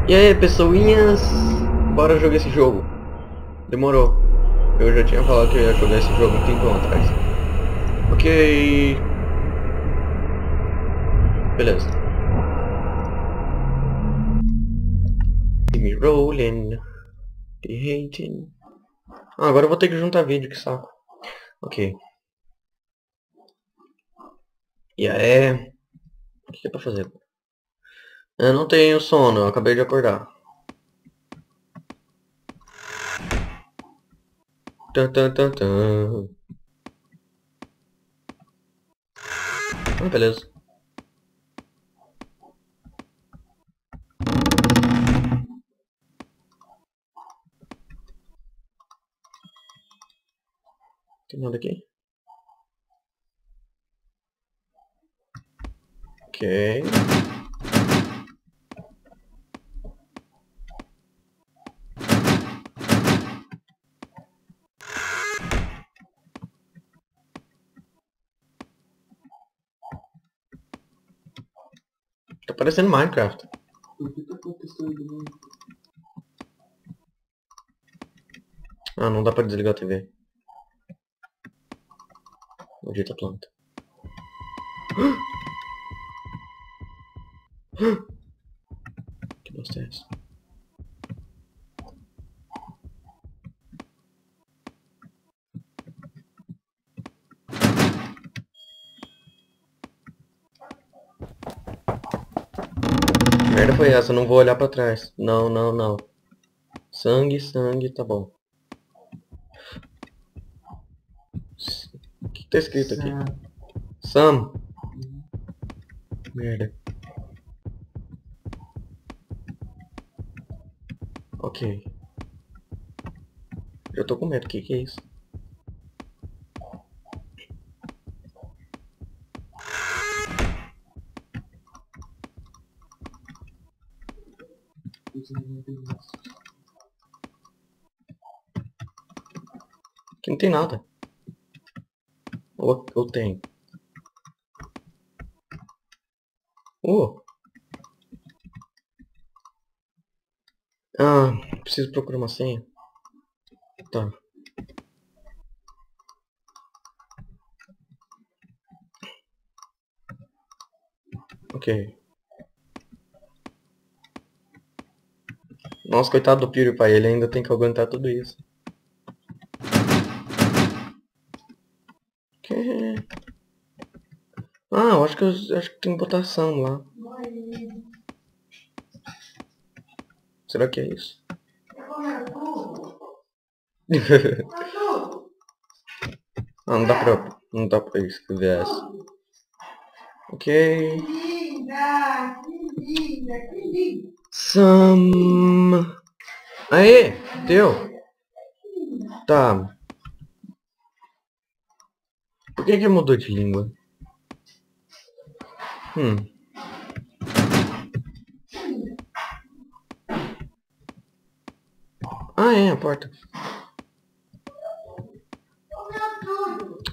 E aí, pessoinhas? Bora jogar esse jogo. Demorou. Eu já tinha falado que eu ia jogar esse jogo um tempo atrás. Ok. Beleza. Me rolling. The hating. Ah, agora eu vou ter que juntar vídeo, que saco. Ok. E aí? O que é pra fazer? Eu não tenho sono, eu acabei de acordar. Tan, tan, tan, tan. Ah, beleza. Tem nada aqui? Ok. Tá parecendo Minecraft. Por que tá acontecendo? Ah, não dá pra desligar a TV. Maldita planta. Que bosta é essa? Que merda foi essa? Eu não vou olhar pra trás. Não, não, não. Sangue, sangue, tá bom. O que tá escrito aqui? Sam. Merda. Ok. Eu tô com medo. O que é isso? Aqui não tem nada. Ou tem? Ah, preciso procurar uma senha. Tá. Ok. Nossa, coitado do PewDiePie, ele ainda tem que aguentar tudo isso. Que... Ah, eu acho que tem botação lá. Será que é isso? Ah, não dá pra escrever essa. Ok. Que linda. Sam. Aê, deu. Tá. Por que mudou de língua? Ah, é, a porta.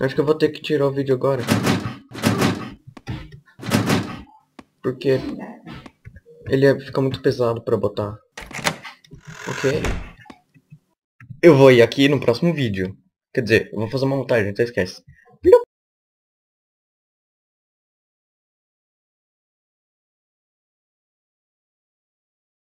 Acho que eu vou ter que tirar o vídeo agora. Porque ele fica muito pesado pra botar. Ok. Eu vou ir aqui no próximo vídeo. Quer dizer, eu vou fazer uma montagem, então esquece.